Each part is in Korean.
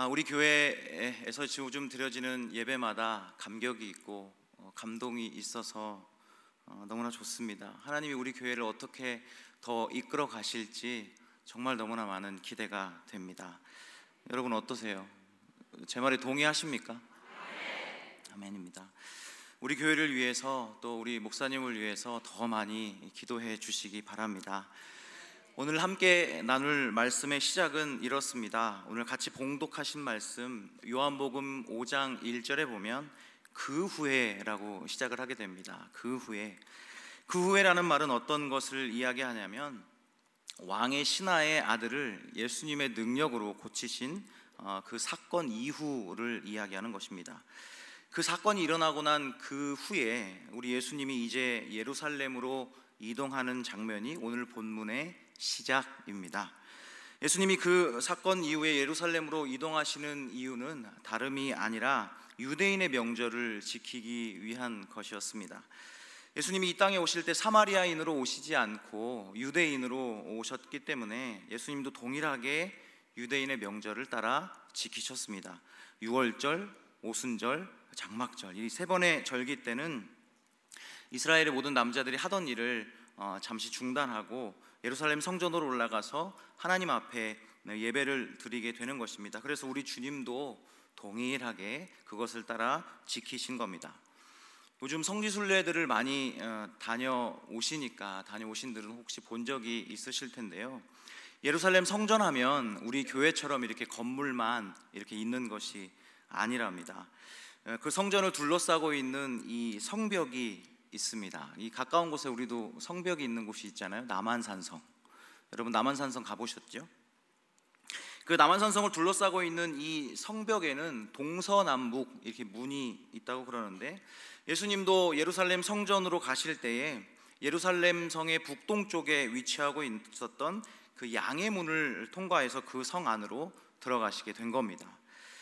우리 교회에서 요즘 드려지는 예배마다 감격이 있고 감동이 있어서 너무나 좋습니다. 하나님이 우리 교회를 어떻게 더 이끌어 가실지 정말 너무나 많은 기대가 됩니다. 여러분 어떠세요? 제 말에 동의하십니까? 아멘입니다. 우리 교회를 위해서 또 우리 목사님을 위해서 더 많이 기도해 주시기 바랍니다. 오늘 함께 나눌 말씀의 시작은 이렇습니다. 오늘 같이 봉독하신 말씀 요한복음 5장 1절에 보면 그 후에라고 시작을 하게 됩니다. 그 후에라는 말은 어떤 것을 이야기하냐면 왕의 신하의 아들을 예수님의 능력으로 고치신 그 사건 이후를 이야기하는 것입니다. 그 사건이 일어나고 난 그 후에 우리 예수님이 이제 예루살렘으로 이동하는 장면이 오늘 본문의 시작입니다. 예수님이 그 사건 이후에 예루살렘으로 이동하시는 이유는 다름이 아니라 유대인의 명절을 지키기 위한 것이었습니다. 예수님이 이 땅에 오실 때 사마리아인으로 오시지 않고 유대인으로 오셨기 때문에 예수님도 동일하게 유대인의 명절을 따라 지키셨습니다. 유월절, 오순절, 장막절, 이 세 번의 절기 때는 이스라엘의 모든 남자들이 하던 일을 잠시 중단하고 예루살렘 성전으로 올라가서 하나님 앞에 예배를 드리게 되는 것입니다. 그래서 우리 주님도 동일하게 그것을 따라 지키신 겁니다. 요즘 성지순례들을 많이 다녀오신 분들은 혹시 본 적이 있으실 텐데요. 예루살렘 성전하면 우리 교회처럼 이렇게 건물만 이렇게 있는 것이 아니랍니다. 그 성전을 둘러싸고 있는 이 성벽이 있습니다. 이 가까운 곳에 우리도 성벽이 있는 곳이 있잖아요. 남한산성. 여러분 남한산성 가보셨죠? 그 남한산성을 둘러싸고 있는 이 성벽에는 동서남북 이렇게 문이 있다고 그러는데 예수님도 예루살렘 성전으로 가실 때에 예루살렘 성의 북동쪽에 위치하고 있었던 그 양의 문을 통과해서 그 성 안으로 들어가시게 된 겁니다.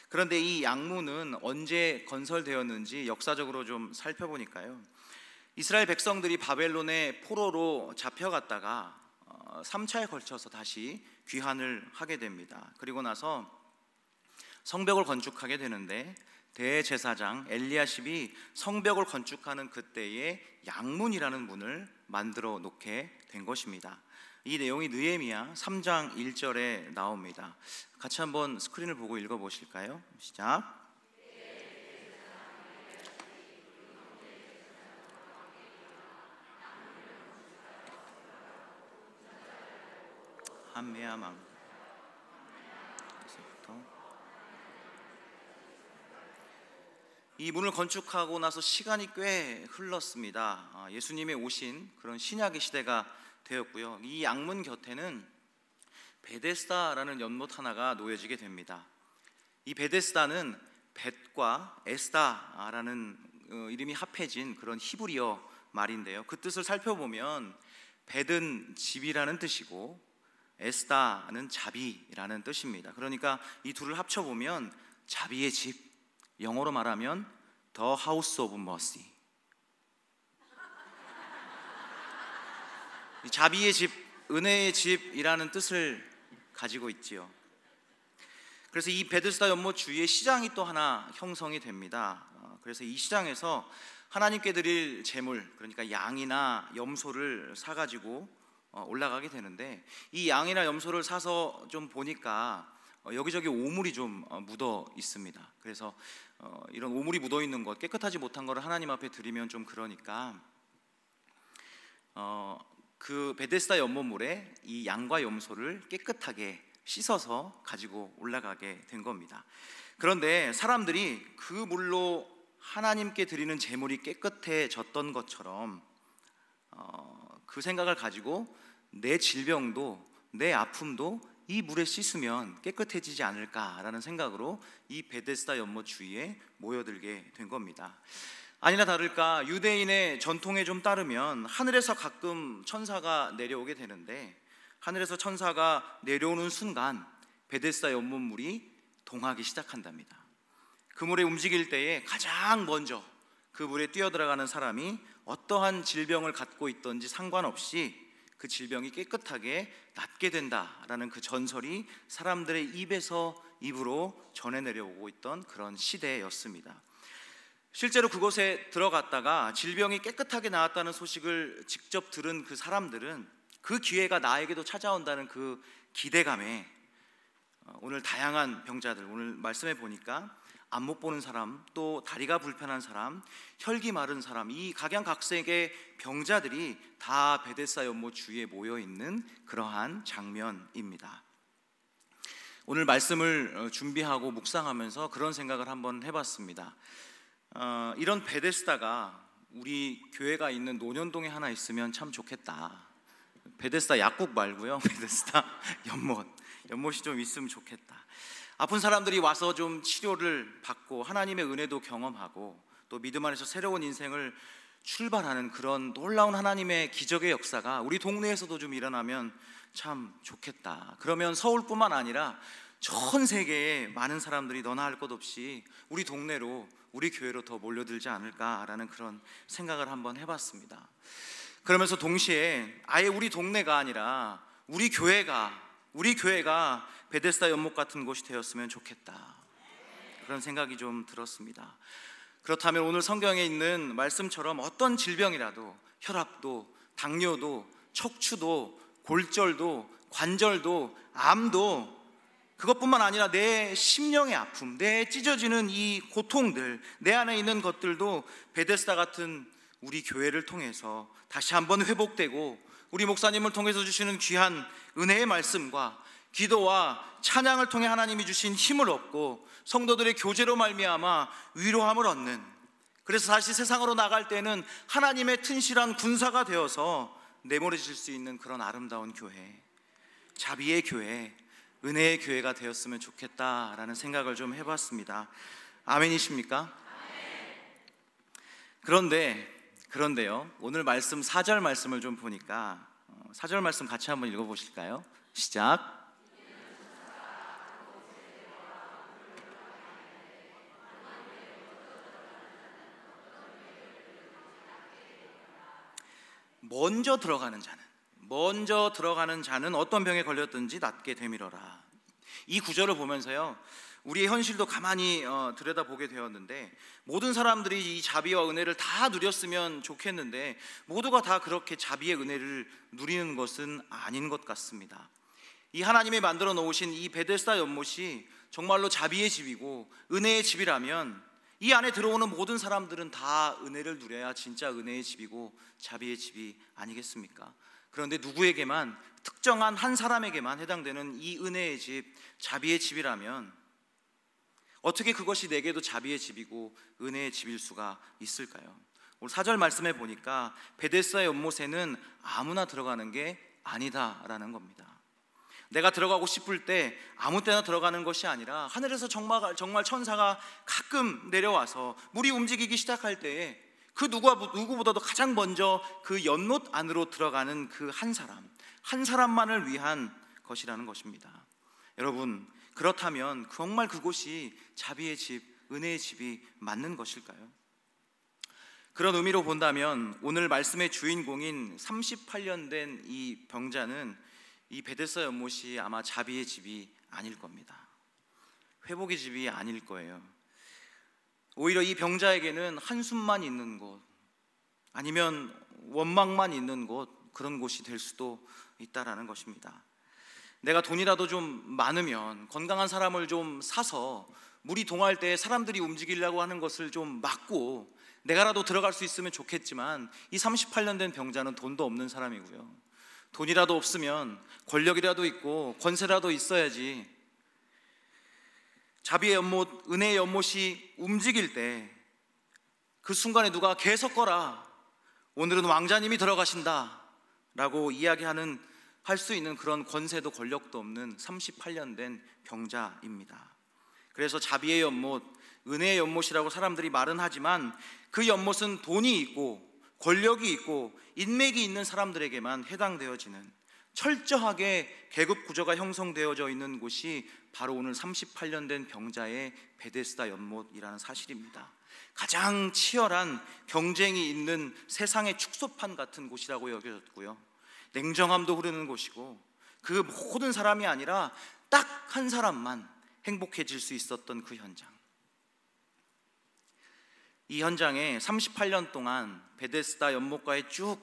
그런데 이 양문은 언제 건설되었는지 역사적으로 좀 살펴보니까요, 이스라엘 백성들이 바벨론의 포로로 잡혀갔다가 3차에 걸쳐서 다시 귀환을 하게 됩니다. 그리고 나서 성벽을 건축하게 되는데 대제사장 엘리야십이 성벽을 건축하는 그때에 양문이라는 문을 만들어 놓게 된 것입니다. 이 내용이 느헤미야 3장 1절에 나옵니다. 같이 한번 스크린을 보고 읽어보실까요? 시작. 한메아망. 이 문을 건축하고 나서 시간이 꽤 흘렀습니다. 예수님이 오신 그런 신약의 시대가 되었고요. 이 양문 곁에는 베데스다라는 연못 하나가 놓여지게 됩니다. 이 베데스다는 벳과 에스다라는 이름이 합해진 그런 히브리어 말인데요. 그 뜻을 살펴보면 벳은 집이라는 뜻이고 에스다는 자비라는 뜻입니다. 그러니까 이 둘을 합쳐보면 자비의 집, 영어로 말하면 The House of Mercy, 자비의 집, 은혜의 집이라는 뜻을 가지고 있지요. 그래서 이 베데스다 연못 주위에 시장이 또 하나 형성이 됩니다. 그래서 이 시장에서 하나님께 드릴 제물, 그러니까 양이나 염소를 사가지고 올라가게 되는데 이 양이나 염소를 사서 좀 보니까 여기저기 오물이 좀 묻어 있습니다. 그래서 이런 오물이 묻어 있는 것, 깨끗하지 못한 것을 하나님 앞에 드리면 좀 그러니까 그 베데스다 연못물에 이 양과 염소를 깨끗하게 씻어서 가지고 올라가게 된 겁니다. 그런데 사람들이 그 물로 하나님께 드리는 제물이 깨끗해졌던 것처럼 그 생각을 가지고 내 질병도 내 아픔도 이 물에 씻으면 깨끗해지지 않을까라는 생각으로 이 베데스다 연못 주위에 모여들게 된 겁니다. 아니나 다를까 유대인의 전통에 좀 따르면 하늘에서 가끔 천사가 내려오게 되는데 하늘에서 천사가 내려오는 순간 베데스다 연못물이 동하기 시작한답니다. 그 물에 움직일 때에 가장 먼저 그 물에 뛰어들어가는 사람이 어떠한 질병을 갖고 있든지 상관없이 그 질병이 깨끗하게 낫게 된다라는 그 전설이 사람들의 입에서 입으로 전해 내려오고 있던 그런 시대였습니다. 실제로 그곳에 들어갔다가 질병이 깨끗하게 나았다는 소식을 직접 들은 그 사람들은 그 기회가 나에게도 찾아온다는 그 기대감에 오늘 다양한 병자들, 오늘 말씀해 보니까 앞 못 보는 사람, 또 다리가 불편한 사람, 혈기 마른 사람, 이 각양각색의 병자들이 다 베데스다 연못 주위에 모여 있는 그러한 장면입니다. 오늘 말씀을 준비하고 묵상하면서 그런 생각을 한번 해봤습니다. 이런 베데스다가 우리 교회가 있는 논현동에 하나 있으면 참 좋겠다. 베데스다 약국 말고요, 베데스다 연못이 좀 있으면 좋겠다. 아픈 사람들이 와서 좀 치료를 받고 하나님의 은혜도 경험하고 또 믿음 안에서 새로운 인생을 출발하는 그런 놀라운 하나님의 기적의 역사가 우리 동네에서도 좀 일어나면 참 좋겠다. 그러면 서울뿐만 아니라 전 세계에 많은 사람들이 너나 할 것 없이 우리 동네로, 우리 교회로 더 몰려들지 않을까라는 그런 생각을 한번 해봤습니다. 그러면서 동시에 아예 우리 동네가 아니라 우리 교회가 베데스다 연못 같은 곳이 되었으면 좋겠다, 그런 생각이 좀 들었습니다. 그렇다면 오늘 성경에 있는 말씀처럼 어떤 질병이라도, 혈압도, 당뇨도, 척추도, 골절도, 관절도, 암도, 그것뿐만 아니라 내 심령의 아픔, 내 찢어지는 이 고통들, 내 안에 있는 것들도 베데스다 같은 우리 교회를 통해서 다시 한번 회복되고, 우리 목사님을 통해서 주시는 귀한 은혜의 말씀과 기도와 찬양을 통해 하나님이 주신 힘을 얻고 성도들의 교제로 말미암아 위로함을 얻는, 그래서 다시 세상으로 나갈 때는 하나님의 튼실한 군사가 되어서 내몰아질 수 있는 그런 아름다운 교회, 자비의 교회, 은혜의 교회가 되었으면 좋겠다라는 생각을 좀 해봤습니다. 아멘이십니까? 그런데요, 오늘 말씀 4절 말씀을 좀 보니까 4절 말씀 같이 한번 읽어보실까요? 시작. 먼저 들어가는 자는 어떤 병에 걸렸든지 낫게 되밀어라. 이 구절을 보면서요, 우리의 현실도 가만히 들여다보게 되었는데, 모든 사람들이 이 자비와 은혜를 다 누렸으면 좋겠는데 모두가 다 그렇게 자비의 은혜를 누리는 것은 아닌 것 같습니다. 이 하나님이 만들어 놓으신 이 베데스다 연못이 정말로 자비의 집이고 은혜의 집이라면 이 안에 들어오는 모든 사람들은 다 은혜를 누려야 진짜 은혜의 집이고 자비의 집이 아니겠습니까? 그런데 누구에게만, 특정한 한 사람에게만 해당되는 이 은혜의 집, 자비의 집이라면 어떻게 그것이 내게도 자비의 집이고 은혜의 집일 수가 있을까요? 오늘 4절 말씀해 보니까 베데스다 연못에는 아무나 들어가는 게 아니다라는 겁니다. 내가 들어가고 싶을 때 아무 때나 들어가는 것이 아니라 하늘에서 정말 천사가 가끔 내려와서 물이 움직이기 시작할 때에 그 누구보다도 가장 먼저 그 연못 안으로 들어가는 그 한 사람만을 위한 것이라는 것입니다. 여러분, 그렇다면 정말 그곳이 자비의 집, 은혜의 집이 맞는 것일까요? 그런 의미로 본다면 오늘 말씀의 주인공인 38년 된 이 병자는 이 베데스다 연못이 아마 자비의 집이 아닐 겁니다. 회복의 집이 아닐 거예요. 오히려 이 병자에게는 한숨만 있는 곳, 아니면 원망만 있는 곳, 그런 곳이 될 수도 있다라는 것입니다. 내가 돈이라도 좀 많으면 건강한 사람을 좀 사서 물이 동할 때 사람들이 움직이려고 하는 것을 좀 막고 내가라도 들어갈 수 있으면 좋겠지만, 이 38년 된 병자는 돈도 없는 사람이고요, 돈이라도 없으면 권력이라도 있고 권세라도 있어야지 자비의 연못, 은혜의 연못이 움직일 때 그 순간에 누가 개 섞어라, 오늘은 왕자님이 들어가신다 라고 할 수 있는 그런 권세도 권력도 없는 38년 된 병자입니다. 그래서 자비의 연못, 은혜의 연못이라고 사람들이 말은 하지만 그 연못은 돈이 있고 권력이 있고 인맥이 있는 사람들에게만 해당되어지는, 철저하게 계급 구조가 형성되어져 있는 곳이 바로 오늘 38년 된 병자의 베데스다 연못이라는 사실입니다. 가장 치열한 경쟁이 있는 세상의 축소판 같은 곳이라고 여겨졌고요, 냉정함도 흐르는 곳이고, 그 모든 사람이 아니라 딱 한 사람만 행복해질 수 있었던 그 현장. 이 현장에 38년 동안 베데스다 연못가에 쭉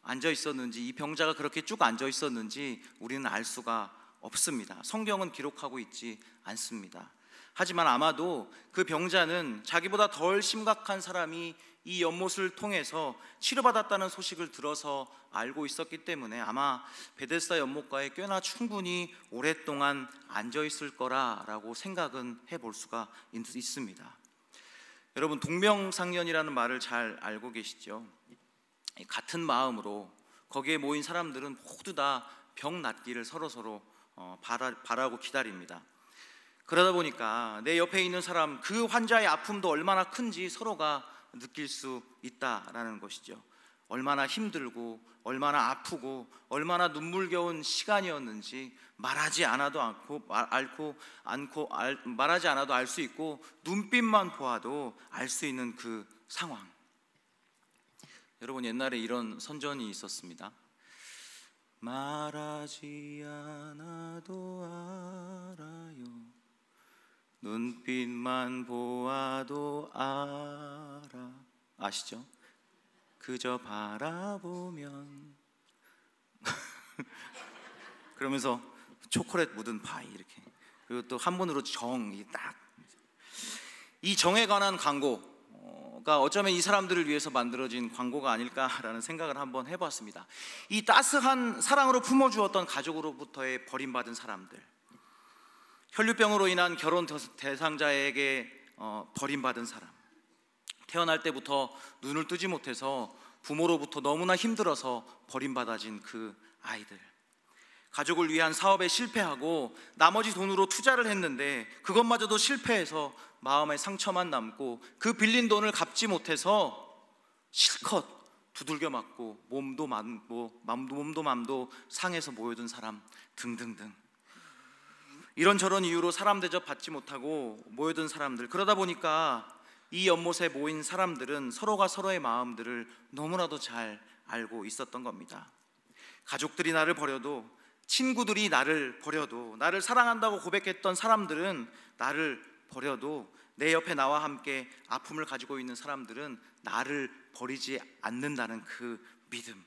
앉아 있었는지, 이 병자가 그렇게 쭉 앉아 있었는지 우리는 알 수가 없습니다. 성경은 기록하고 있지 않습니다. 하지만 아마도 그 병자는 자기보다 덜 심각한 사람이 이 연못을 통해서 치료받았다는 소식을 들어서 알고 있었기 때문에 아마 베데스다 연못가에 꽤나 충분히 오랫동안 앉아 있을 거라고 생각은 해볼 수가 있습니다. 여러분, 동명상련이라는 말을 잘 알고 계시죠? 같은 마음으로 거기에 모인 사람들은 모두 다 병 낫기를 서로서로 바라고 기다립니다. 그러다 보니까 내 옆에 있는 사람, 그 환자의 아픔도 얼마나 큰지 서로가 느낄 수 있다라는 것이죠. 얼마나 힘들고 얼마나 아프고 얼마나 눈물겨운 시간이었는지 말하지 않아도 알 수 있고, 눈빛만 보아도 알 수 있는 그 상황. 여러분, 옛날에 이런 선전이 있었습니다. 말하지 않아도 알아요, 눈빛만 보아도 알아. 아시죠? 그저 바라보면 그러면서 초콜릿 묻은 파이 이렇게, 그리고 또 한 번으로 정이 딱. 이 정에 관한 광고가 어쩌면 이 사람들을 위해서 만들어진 광고가 아닐까라는 생각을 한번 해봤습니다. 이 따스한 사랑으로 품어주었던 가족으로부터의 버림받은 사람들, 혈류병으로 인한 결혼 대상자에게 버림받은 사람, 태어날 때부터 눈을 뜨지 못해서 부모로부터 너무나 힘들어서 버림받아진 그 아이들, 가족을 위한 사업에 실패하고 나머지 돈으로 투자를 했는데 그것마저도 실패해서 마음에 상처만 남고, 그 빌린 돈을 갚지 못해서 실컷 두들겨 맞고 몸도 맘도 상해서 모여든 사람 등등등, 이런저런 이유로 사람 대접 받지 못하고 모여든 사람들. 그러다 보니까 이 연못에 모인 사람들은 서로가 서로의 마음들을 너무나도 잘 알고 있었던 겁니다. 가족들이 나를 버려도, 친구들이 나를 버려도, 나를 사랑한다고 고백했던 사람들은 나를 버려도, 내 옆에 나와 함께 아픔을 가지고 있는 사람들은 나를 버리지 않는다는 그 믿음.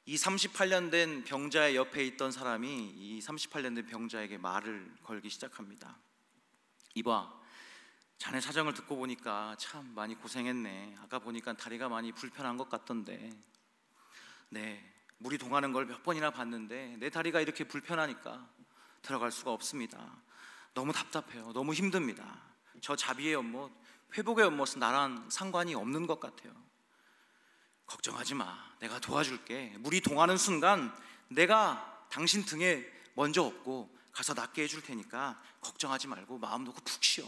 이 38년 된 병자의 옆에 있던 사람이 이 38년 된 병자에게 말을 걸기 시작합니다. 이봐, 자네 사정을 듣고 보니까 참 많이 고생했네. 아까 보니까 다리가 많이 불편한 것 같던데, 네, 물이 동하는 걸 몇 번이나 봤는데 내 다리가 이렇게 불편하니까 들어갈 수가 없습니다. 너무 답답해요. 너무 힘듭니다. 저 자비의 연못, 회복의 연못은 나랑 상관이 없는 것 같아요. 걱정하지 마, 내가 도와줄게. 물이 동하는 순간 내가 당신 등에 먼저 업고 가서 낫게 해줄 테니까 걱정하지 말고 마음 놓고 푹 쉬어.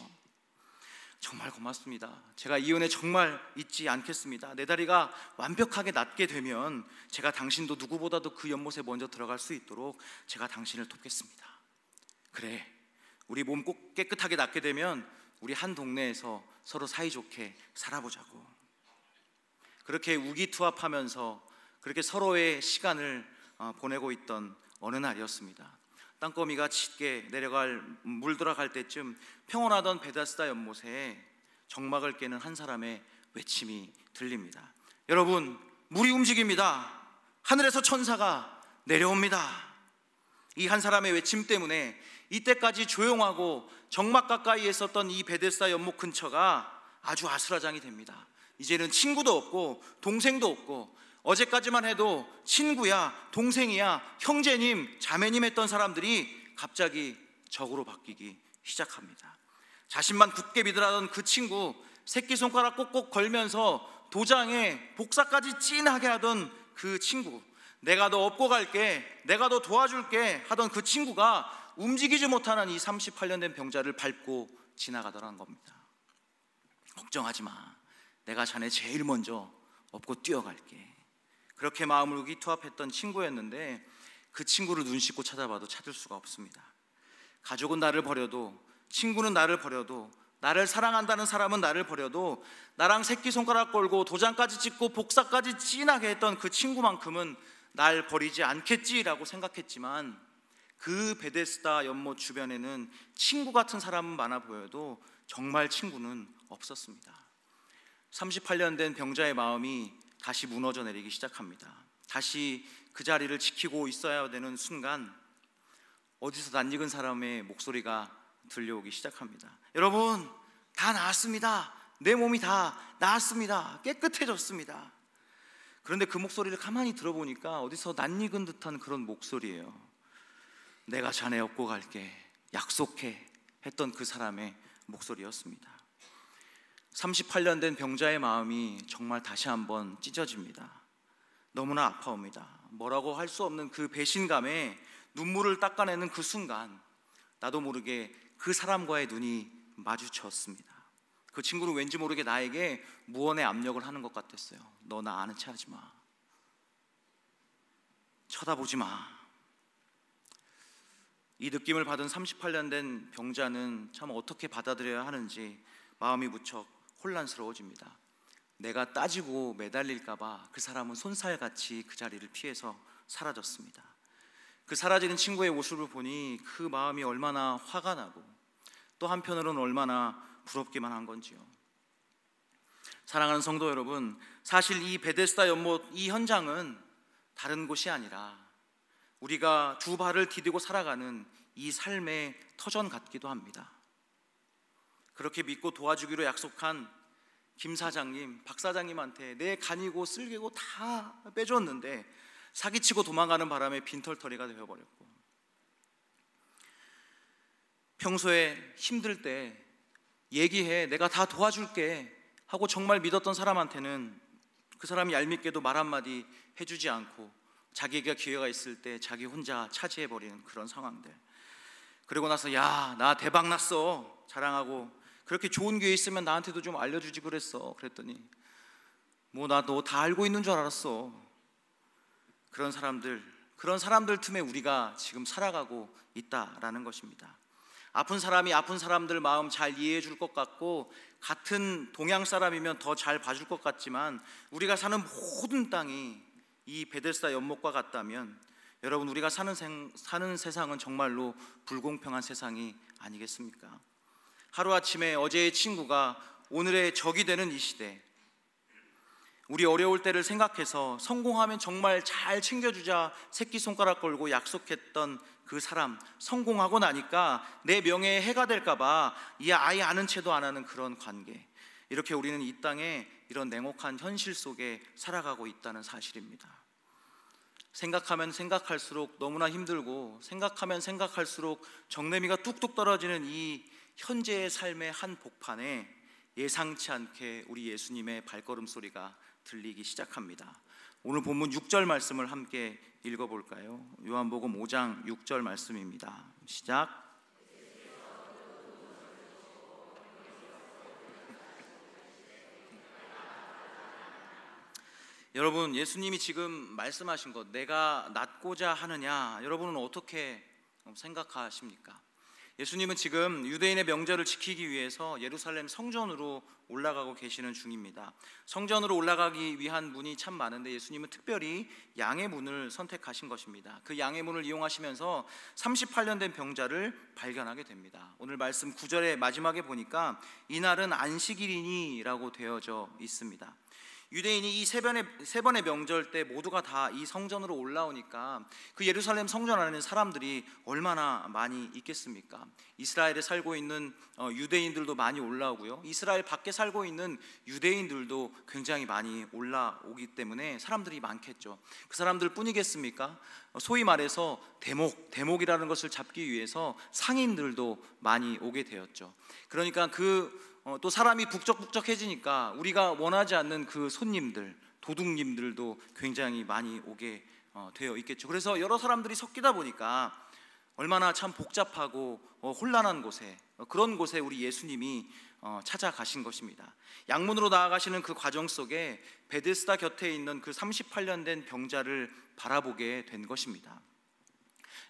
정말 고맙습니다. 제가 이 은혜 정말 잊지 않겠습니다. 내 다리가 완벽하게 낫게 되면 제가 당신도 누구보다도 그 연못에 먼저 들어갈 수 있도록 제가 당신을 돕겠습니다. 그래, 우리 몸 꼭 깨끗하게 낫게 되면 우리 한 동네에서 서로 사이좋게 살아보자고. 그렇게 우기투합하면서 그렇게 서로의 시간을 보내고 있던 어느 날이었습니다. 땅거미가 짙게 물들어갈 때쯤 평온하던 베데스다 연못에 정막을 깨는 한 사람의 외침이 들립니다. 여러분, 물이 움직입니다. 하늘에서 천사가 내려옵니다. 이 한 사람의 외침 때문에 이때까지 조용하고 정막 가까이에 있었던 이 베데스다 연못 근처가 아주 아수라장이 됩니다. 이제는 친구도 없고 동생도 없고, 어제까지만 해도 친구야, 동생이야, 형제님, 자매님 했던 사람들이 갑자기 적으로 바뀌기 시작합니다. 자신만 굳게 믿으라던 그 친구, 새끼손가락 꼭꼭 걸면서 도장에 복사까지 찐하게 하던 그 친구, 내가 너 업고 갈게, 내가 너 도와줄게 하던 그 친구가 움직이지 못하는 이 38년 된 병자를 밟고 지나가더라는 겁니다. 걱정하지 마, 내가 자네 제일 먼저 업고 뛰어갈게. 그렇게 마음을 우기투합했던 친구였는데 그 친구를 눈 씻고 찾아봐도 찾을 수가 없습니다. 가족은 나를 버려도, 친구는 나를 버려도 나를 사랑한다는 사람은 나를 버려도 나랑 새끼손가락 걸고 도장까지 찍고 복사까지 진하게 했던 그 친구만큼은 날 버리지 않겠지라고 생각했지만, 그 베데스다 연못 주변에는 친구 같은 사람은 많아 보여도 정말 친구는 없었습니다. 38년 된 병자의 마음이 다시 무너져 내리기 시작합니다. 다시 그 자리를 지키고 있어야 되는 순간, 어디서 낯익은 사람의 목소리가 들려오기 시작합니다. 여러분, 다 나았습니다. 내 몸이 다 나았습니다. 깨끗해졌습니다. 그런데 그 목소리를 가만히 들어보니까 어디서 낯익은 듯한 그런 목소리예요. 내가 자네 업고 갈게, 약속해 했던 그 사람의 목소리였습니다. 38년 된 병자의 마음이 정말 다시 한번 찢어집니다. 너무나 아파옵니다. 뭐라고 할 수 없는 그 배신감에 눈물을 닦아내는 그 순간, 나도 모르게 그 사람과의 눈이 마주쳤습니다. 그 친구는 왠지 모르게 나에게 무언의 압력을 하는 것 같았어요. 너 나 아는 체 하지 마. 쳐다보지 마. 이 느낌을 받은 38년 된 병자는 참 어떻게 받아들여야 하는지 마음이 무척 혼란스러워집니다. 내가 따지고 매달릴까봐 그 사람은 손살같이 그 자리를 피해서 사라졌습니다. 그 사라지는 친구의 모습을 보니 그 마음이 얼마나 화가 나고 또 한편으로는 얼마나 부럽기만 한 건지요. 사랑하는 성도 여러분, 사실 이 베데스다 연못 이 현장은 다른 곳이 아니라 우리가 두 발을 디디고 살아가는 이 삶의 터전 같기도 합니다. 그렇게 믿고 도와주기로 약속한 김 사장님, 박 사장님한테 내 간이고 쓸개고 다 빼줬는데 사기치고 도망가는 바람에 빈털터리가 되어버렸고, 평소에 힘들 때 얘기해, 내가 다 도와줄게 하고 정말 믿었던 사람한테는 그 사람이 얄밉게도 말 한마디 해주지 않고 자기가 기회가 있을 때 자기 혼자 차지해버리는 그런 상황들. 그리고 나서 야, 나 대박 났어 자랑하고, 그렇게 좋은 기회 있으면 나한테도 좀 알려주지 그랬어. 그랬더니 뭐 나 너 다 알고 있는 줄 알았어. 그런 사람들 틈에 우리가 지금 살아가고 있다라는 것입니다. 아픈 사람이 아픈 사람들 마음 잘 이해해 줄 것 같고, 같은 동양 사람이면 더 잘 봐줄 것 같지만, 우리가 사는 모든 땅이 이 베데스다 연못과 같다면 여러분, 우리가 사는 세상은 정말로 불공평한 세상이 아니겠습니까? 하루아침에 어제의 친구가 오늘의 적이 되는 이 시대, 우리 어려울 때를 생각해서 성공하면 정말 잘 챙겨주자 새끼손가락 걸고 약속했던 그 사람, 성공하고 나니까 내 명예에 해가 될까봐 아예 아는 체도 안 하는 그런 관계, 이렇게 우리는 이 땅에 이런 냉혹한 현실 속에 살아가고 있다는 사실입니다. 생각하면 생각할수록 너무나 힘들고, 생각하면 생각할수록 정내미가 뚝뚝 떨어지는 이 현재의 삶의 한복판에 예상치 않게 우리 예수님의 발걸음 소리가 들리기 시작합니다. 오늘 본문 6절 말씀을 함께 읽어볼까요? 요한복음 5장 6절 말씀입니다. 시작. 여러분, 예수님이 지금 말씀하신 것, 내가 낫고자 하느냐, 여러분은 어떻게 생각하십니까? 예수님은 지금 유대인의 명절을 지키기 위해서 예루살렘 성전으로 올라가고 계시는 중입니다. 성전으로 올라가기 위한 문이 참 많은데 예수님은 특별히 양의 문을 선택하신 것입니다. 그 양의 문을 이용하시면서 38년 된 병자를 발견하게 됩니다. 오늘 말씀 9절의 마지막에 보니까 이날은 안식일이니라고 되어져 있습니다. 유대인이 이 세 번의 명절 때 모두가 다 이 성전으로 올라오니까 그 예루살렘 성전 안에는 사람들이 얼마나 많이 있겠습니까? 이스라엘에 살고 있는 유대인들도 많이 올라오고요, 이스라엘 밖에 살고 있는 유대인들도 굉장히 많이 올라오기 때문에 사람들이 많겠죠. 그 사람들 뿐이겠습니까? 소위 말해서 대목이라는 것을 잡기 위해서 상인들도 많이 오게 되었죠. 그러니까 또 사람이 북적북적해지니까 우리가 원하지 않는 그 손님들, 도둑님들도 굉장히 많이 오게 되어 있겠죠. 그래서 여러 사람들이 섞이다 보니까 얼마나 참 복잡하고 혼란한 곳에, 그런 곳에 우리 예수님이 찾아가신 것입니다. 양문으로 나아가시는 그 과정 속에 베데스다 곁에 있는 그 38년 된 병자를 바라보게 된 것입니다.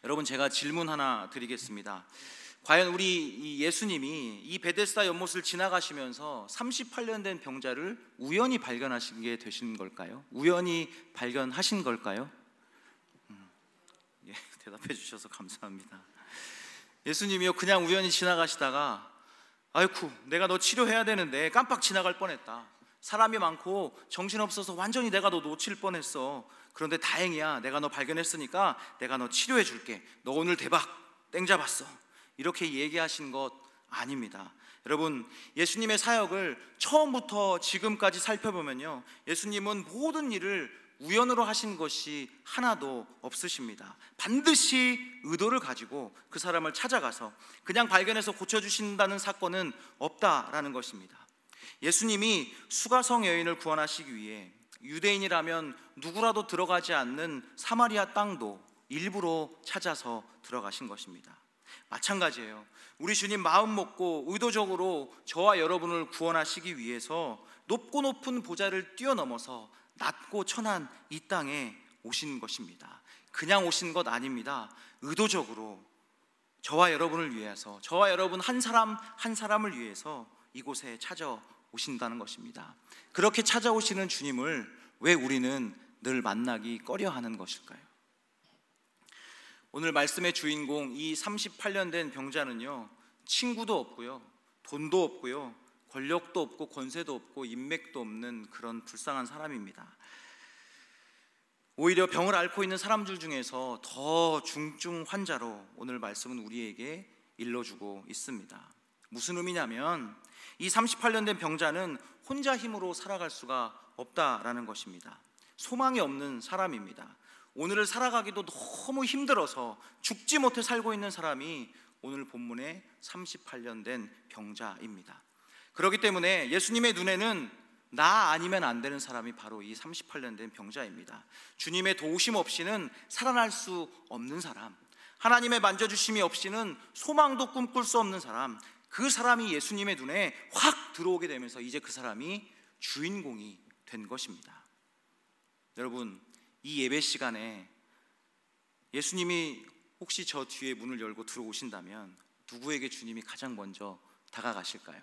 여러분, 제가 질문 하나 드리겠습니다. 과연 우리 이 예수님이 이 베데스다 연못을 지나가시면서 38년 된 병자를 우연히 발견하신 게 되신 걸까요? 우연히 발견하신 걸까요? 예, 대답해 주셔서 감사합니다. 예수님이요, 그냥 우연히 지나가시다가 아이쿠, 내가 너 치료해야 되는데 깜빡 지나갈 뻔했다. 사람이 많고 정신없어서 완전히 내가 너 놓칠 뻔했어. 그런데 다행이야, 내가 너 발견했으니까 내가 너 치료해 줄게. 너 오늘 대박 땡 잡았어. 이렇게 얘기하신 것 아닙니다. 여러분, 예수님의 사역을 처음부터 지금까지 살펴보면요, 예수님은 모든 일을 우연으로 하신 것이 하나도 없으십니다. 반드시 의도를 가지고 그 사람을 찾아가서 그냥 발견해서 고쳐주신다는 사건은 없다라는 것입니다. 예수님이 수가성 여인을 구원하시기 위해 유대인이라면 누구라도 들어가지 않는 사마리아 땅도 일부러 찾아서 들어가신 것입니다. 마찬가지예요. 우리 주님 마음 먹고 의도적으로 저와 여러분을 구원하시기 위해서 높고 높은 보좌를 뛰어넘어서 낮고 천한 이 땅에 오신 것입니다. 그냥 오신 것 아닙니다. 의도적으로 저와 여러분을 위해서, 저와 여러분 한 사람 한 사람을 위해서 이곳에 찾아오신다는 것입니다. 그렇게 찾아오시는 주님을 왜 우리는 늘 만나기 꺼려하는 것일까요? 오늘 말씀의 주인공, 이 38년 된 병자는요, 친구도 없고요, 돈도 없고요, 권력도 없고 권세도 없고 인맥도 없는 그런 불쌍한 사람입니다. 오히려 병을 앓고 있는 사람들 중에서 더 중증 환자로 오늘 말씀은 우리에게 일러주고 있습니다. 무슨 의미냐면 이 38년 된 병자는 혼자 힘으로 살아갈 수가 없다라는 것입니다. 소망이 없는 사람입니다. 오늘을 살아가기도 너무 힘들어서 죽지 못해 살고 있는 사람이 오늘 본문의 38년 된 병자입니다. 그렇기 때문에 예수님의 눈에는 나 아니면 안 되는 사람이 바로 이 38년 된 병자입니다. 주님의 도우심 없이는 살아날 수 없는 사람, 하나님의 만져주심이 없이는 소망도 꿈꿀 수 없는 사람, 그 사람이 예수님의 눈에 확 들어오게 되면서 이제 그 사람이 주인공이 된 것입니다. 여러분, 이 예배 시간에 예수님이 혹시 저 뒤에 문을 열고 들어오신다면 누구에게 주님이 가장 먼저 다가가실까요?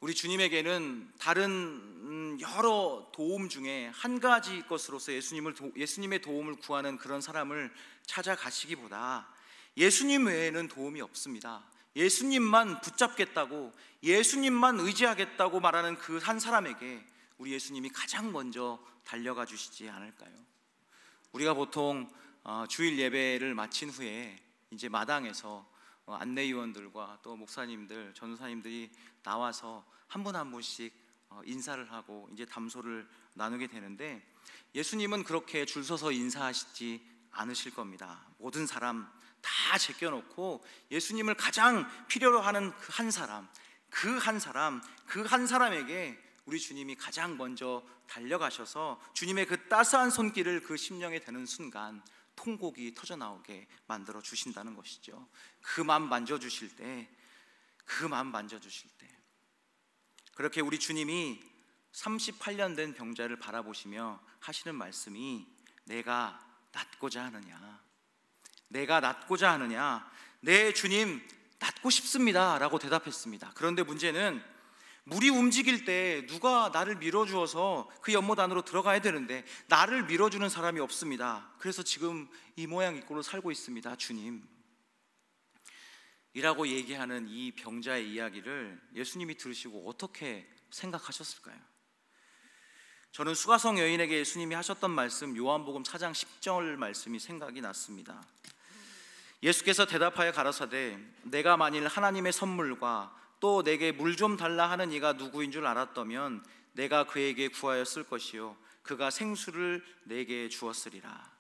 우리 주님에게는 다른 여러 도움 중에 한 가지 것으로서 예수님의 도움을 구하는 그런 사람을 찾아가시기보다 예수님 외에는 도움이 없습니다. 예수님만 붙잡겠다고, 예수님만 의지하겠다고 말하는 그 한 사람에게 우리 예수님이 가장 먼저 달려가 주시지 않을까요? 우리가 보통 주일 예배를 마친 후에 이제 마당에서 안내위원들과 또 목사님들, 전도사님들이 나와서 한 분 한 분씩 인사를 하고 이제 담소를 나누게 되는데, 예수님은 그렇게 줄 서서 인사하시지 않으실 겁니다. 모든 사람 다 제껴놓고 예수님을 가장 필요로 하는 그 한 사람에게 우리 주님이 가장 먼저 달려가셔서 주님의 그 따스한 손길을 그 심령에 대는 순간 통곡이 터져나오게 만들어 주신다는 것이죠. 그 마음 만져주실 때, 그렇게 우리 주님이 38년 된 병자를 바라보시며 하시는 말씀이 내가 낫고자 하느냐? 네, 주님, 낫고 싶습니다 라고 대답했습니다. 그런데 문제는 물이 움직일 때 누가 나를 밀어주어서 그 연못 안으로 들어가야 되는데 나를 밀어주는 사람이 없습니다. 그래서 지금 이 모양 이 꼴로 살고 있습니다, 주님 이라고 얘기하는 이 병자의 이야기를 예수님이 들으시고 어떻게 생각하셨을까요? 저는 수가성 여인에게 예수님이 하셨던 말씀, 요한복음 4장 10절 말씀이 생각이 났습니다. 예수께서 대답하여 가라사대 내가 만일 하나님의 선물과 또 내게 물 좀 달라 하는 이가 누구인 줄 알았다면 내가 그에게 구하였을 것이요 그가 생수를 내게 주었으리라.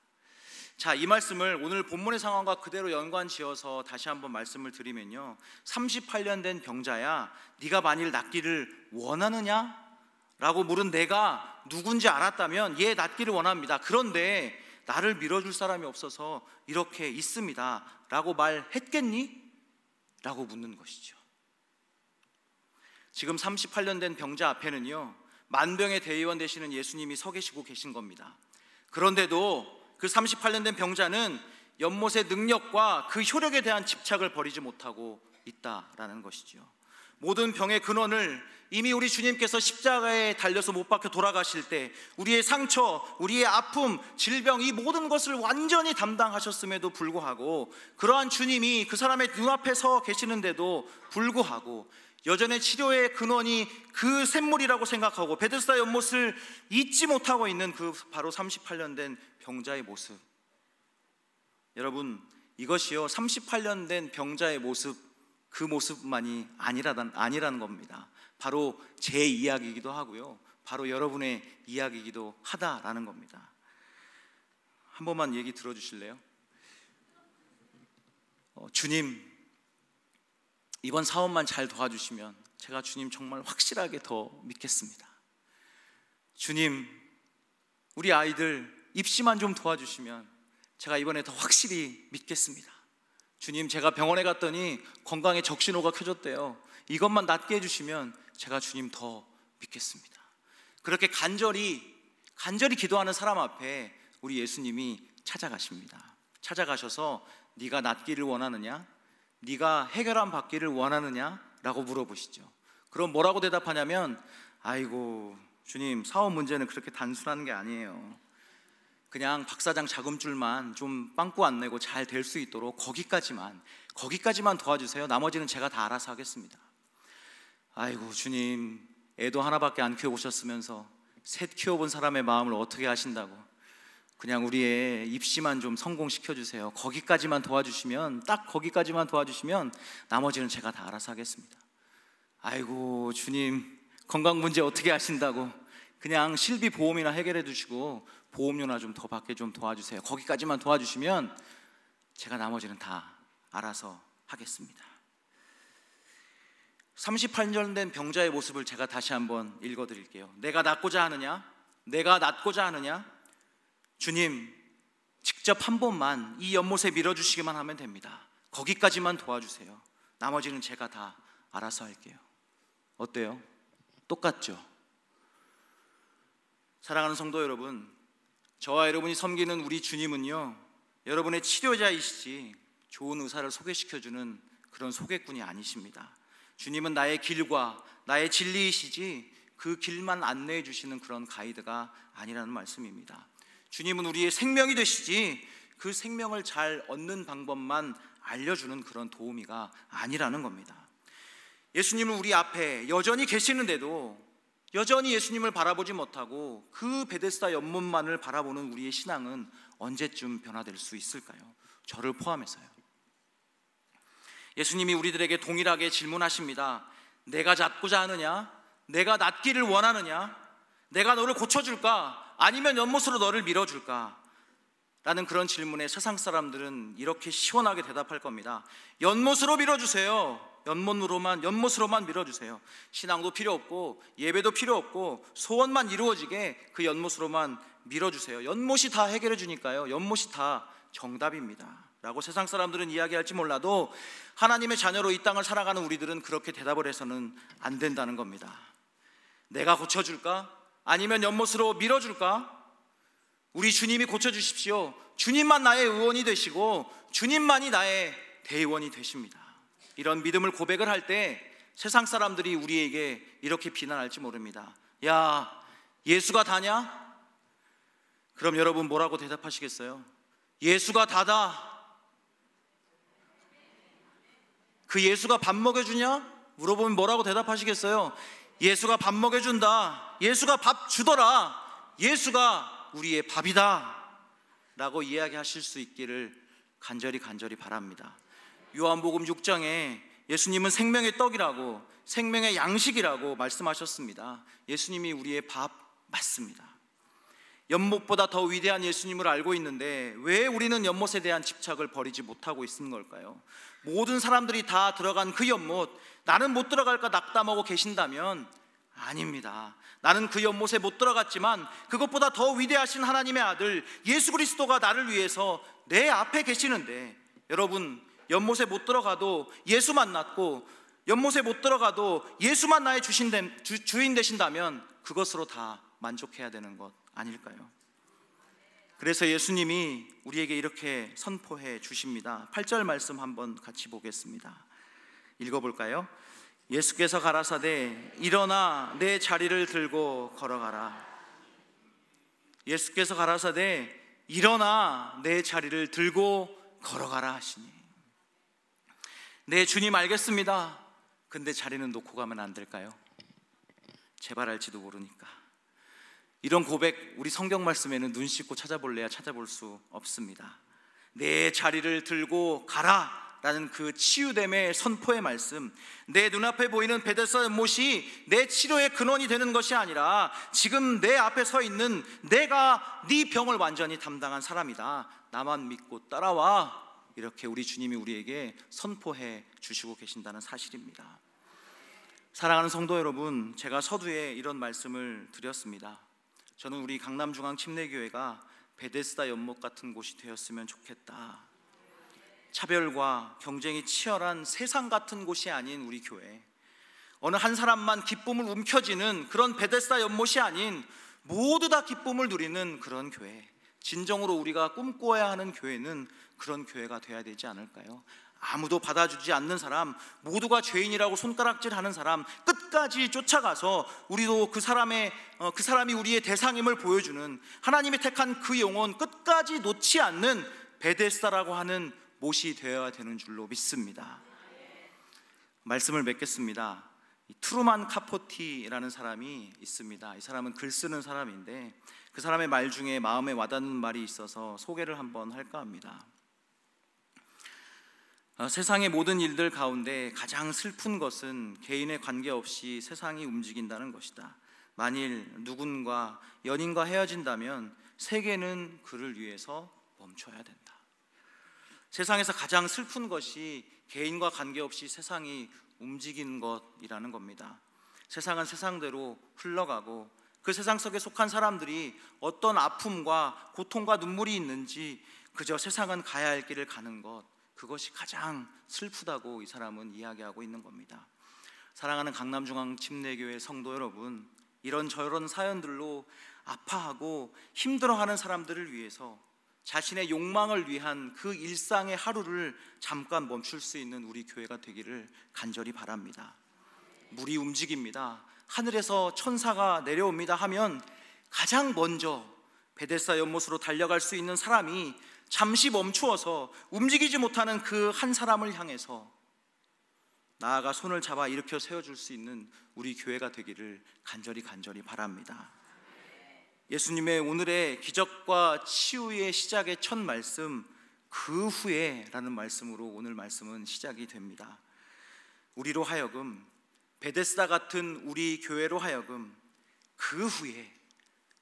자, 이 말씀을 오늘 본문의 상황과 그대로 연관지어서 다시 한번 말씀을 드리면요, 38년 된 병자야, 네가 만일 낫기를 원하느냐? 라고 물은 내가 누군지 알았다면 얘 낫기를 원합니다. 그런데 나를 밀어줄 사람이 없어서 이렇게 있습니다 라고 말했겠니? 라고 묻는 것이죠. 지금 38년 된 병자 앞에는요, 만병의 대의원 되시는 예수님이 서 계시고 계신 겁니다. 그런데도 그 38년 된 병자는 연못의 능력과 그 효력에 대한 집착을 버리지 못하고 있다라는 것이죠. 모든 병의 근원을 이미 우리 주님께서 십자가에 달려서 못 박혀 돌아가실 때 우리의 상처, 우리의 아픔, 질병, 이 모든 것을 완전히 담당하셨음에도 불구하고, 그러한 주님이 그 사람의 눈앞에 서 계시는데도 불구하고 여전히 치료의 근원이 그 샘물이라고 생각하고 베데스다 연못을 잊지 못하고 있는 그 바로 38년 된 병자의 모습. 여러분, 이것이요 38년 된 병자의 모습, 그 모습만이 아니라는 겁니다. 바로 제 이야기이기도 하고요, 바로 여러분의 이야기이기도 하다라는 겁니다. 한 번만 얘기 들어주실래요? 주님, 이번 사업만 잘 도와주시면 제가 주님 정말 확실하게 더 믿겠습니다. 주님, 우리 아이들 입시만 좀 도와주시면 제가 이번에 더 확실히 믿겠습니다. 주님, 제가 병원에 갔더니 건강에 적신호가 켜졌대요. 이것만 낫게 해주시면 제가 주님 더 믿겠습니다. 그렇게 간절히 기도하는 사람 앞에 우리 예수님이 찾아가십니다. 찾아가셔서 네가 낫기를 원하느냐? 네가 해결함 받기를 원하느냐? 라고 물어보시죠. 그럼 뭐라고 대답하냐면, 아이고 주님, 사업 문제는 그렇게 단순한 게 아니에요. 그냥 박사장 자금줄만 좀 빵꾸 안 내고 잘 될 수 있도록 거기까지만 도와주세요. 나머지는 제가 다 알아서 하겠습니다. 아이고 주님, 애도 하나밖에 안 키워보셨으면서 셋 키워본 사람의 마음을 어떻게 아신다고. 그냥 우리 애 입시만 좀 성공시켜주세요. 거기까지만 도와주시면, 딱 거기까지만 도와주시면 나머지는 제가 다 알아서 하겠습니다. 아이고 주님, 건강 문제 어떻게 하신다고. 그냥 실비 보험이나 해결해 주시고 보험료나 좀 더 받게 좀 도와주세요. 거기까지만 도와주시면 제가 나머지는 다 알아서 하겠습니다. 38년 된 병자의 모습을 제가 다시 한번 읽어드릴게요. 내가 낫고자 하느냐? 내가 낫고자 하느냐? 주님, 직접 한 번만 이 연못에 밀어주시기만 하면 됩니다. 거기까지만 도와주세요. 나머지는 제가 다 알아서 할게요. 어때요? 똑같죠? 사랑하는 성도 여러분, 저와 여러분이 섬기는 우리 주님은요, 여러분의 치료자이시지 좋은 의사를 소개시켜주는 그런 소개꾼이 아니십니다. 주님은 나의 길과 나의 진리이시지 그 길만 안내해 주시는 그런 가이드가 아니라는 말씀입니다. 주님은 우리의 생명이 되시지 그 생명을 잘 얻는 방법만 알려주는 그런 도우미가 아니라는 겁니다. 예수님은 우리 앞에 여전히 계시는데도 여전히 예수님을 바라보지 못하고 그 베데스다 연못만을 바라보는 우리의 신앙은 언제쯤 변화될 수 있을까요? 저를 포함해서요. 예수님이 우리들에게 동일하게 질문하십니다. 내가 낫고자 하느냐? 내가 낫기를 원하느냐? 내가 너를 고쳐줄까? 아니면 연못으로 너를 밀어줄까? 라는 그런 질문에 세상 사람들은 이렇게 시원하게 대답할 겁니다. 연못으로 밀어주세요. 연못으로만 밀어주세요. 신앙도 필요 없고 예배도 필요 없고 소원만 이루어지게 그 연못으로만 밀어주세요. 연못이 다 해결해 주니까요. 연못이 다 정답입니다 라고 세상 사람들은 이야기할지 몰라도 하나님의 자녀로 이 땅을 살아가는 우리들은 그렇게 대답을 해서는 안 된다는 겁니다. 내가 고쳐줄까? 아니면 연못으로 밀어줄까? 우리 주님이 고쳐주십시오. 주님만 나의 의원이 되시고 주님만이 나의 대의원이 되십니다. 이런 믿음을 고백을 할 때 세상 사람들이 우리에게 이렇게 비난할지 모릅니다. 야, 예수가 다냐? 그럼 여러분 뭐라고 대답하시겠어요? 예수가 다다. 그 예수가 밥 먹여주냐? 물어보면 뭐라고 대답하시겠어요? 예수가 밥 먹여준다. 예수가 밥 주더라. 예수가 우리의 밥이다 라고 이야기하실 수 있기를 간절히 바랍니다. 요한복음 6장에 예수님은 생명의 떡이라고, 생명의 양식이라고 말씀하셨습니다. 예수님이 우리의 밥 맞습니다. 연못보다 더 위대한 예수님을 알고 있는데 왜 우리는 연못에 대한 집착을 버리지 못하고 있는 걸까요? 모든 사람들이 다 들어간 그 연못, 나는 못 들어갈까 낙담하고 계신다면 아닙니다. 나는 그 연못에 못 들어갔지만 그것보다 더 위대하신 하나님의 아들 예수 그리스도가 나를 위해서 내 앞에 계시는데, 여러분, 연못에 못 들어가도 예수 만났고 연못에 못 들어가도 예수만 나의 주인 되신다면 그것으로 다 만족해야 되는 것 아닐까요? 그래서 예수님이 우리에게 이렇게 선포해 주십니다. 8절 말씀 한번 같이 보겠습니다. 읽어볼까요? 예수께서 가라사대 일어나 내 자리를 들고 걸어가라. 예수께서 가라사대 일어나 내 자리를 들고 걸어가라 하시니, 네 주님 알겠습니다. 근데 자리는 놓고 가면 안 될까요? 제발 알지도 모르니까. 이런 고백 우리 성경 말씀에는 눈 씻고 찾아볼래야 찾아볼 수 없습니다. 내 자리를 들고 가라 라는 그 치유됨의 선포의 말씀, 내 눈앞에 보이는 베데스다 연못이 내 치료의 근원이 되는 것이 아니라 지금 내 앞에 서 있는 내가 네 병을 완전히 담당한 사람이다, 나만 믿고 따라와, 이렇게 우리 주님이 우리에게 선포해 주시고 계신다는 사실입니다. 사랑하는 성도 여러분, 제가 서두에 이런 말씀을 드렸습니다. 저는 우리 강남중앙침례교회가 베데스다 연못 같은 곳이 되었으면 좋겠다. 차별과 경쟁이 치열한 세상 같은 곳이 아닌 우리 교회, 어느 한 사람만 기쁨을 움켜쥐는 그런 베데스다 연못이 아닌 모두 다 기쁨을 누리는 그런 교회, 진정으로 우리가 꿈꿔야 하는 교회는 그런 교회가 돼야 되지 않을까요? 아무도 받아주지 않는 사람, 모두가 죄인이라고 손가락질하는 사람 끝까지 쫓아가서 우리도 그 사람이 우리의 대상임을 보여주는, 하나님이 택한 그 영혼 끝까지 놓지 않는 베데스다라고 하는 못이 되어야 되는 줄로 믿습니다. 말씀을 맺겠습니다. 트루만 카포티라는 사람이 있습니다. 이 사람은 글 쓰는 사람인데 그 사람의 말 중에 마음에 와닿는 말이 있어서 소개를 한번 할까 합니다. 세상의 모든 일들 가운데 가장 슬픈 것은 개인의 관계없이 세상이 움직인다는 것이다. 만일 누군가 연인과 헤어진다면 세계는 그를 위해서 멈춰야 된다. 세상에서 가장 슬픈 것이 개인과 관계없이 세상이 움직이는 것이라는 겁니다. 세상은 세상대로 흘러가고 그 세상 속에 속한 사람들이 어떤 아픔과 고통과 눈물이 있는지 그저 세상은 가야 할 길을 가는 것, 그것이 가장 슬프다고 이 사람은 이야기하고 있는 겁니다. 사랑하는 강남중앙침례교회 성도 여러분, 이런저런 사연들로 아파하고 힘들어하는 사람들을 위해서 자신의 욕망을 위한 그 일상의 하루를 잠깐 멈출 수 있는 우리 교회가 되기를 간절히 바랍니다. 물이 움직입니다, 하늘에서 천사가 내려옵니다 하면 가장 먼저 베데스다 연못으로 달려갈 수 있는 사람이 잠시 멈추어서 움직이지 못하는 그 한 사람을 향해서 나아가 손을 잡아 일으켜 세워줄 수 있는 우리 교회가 되기를 간절히 바랍니다. 예수님의 오늘의 기적과 치유의 시작의 첫 말씀, 그 후에 라는 말씀으로 오늘 말씀은 시작이 됩니다. 우리로 하여금, 베데스다 같은 우리 교회로 하여금 그 후에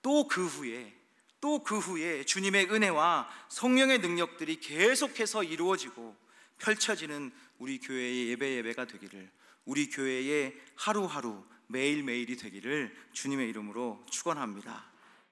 또 그 후에 또 그 후에 주님의 은혜와 성령의 능력들이 계속해서 이루어지고 펼쳐지는 우리 교회의 예배가 되기를, 우리 교회의 하루하루 매일매일이 되기를 주님의 이름으로 축원합니다.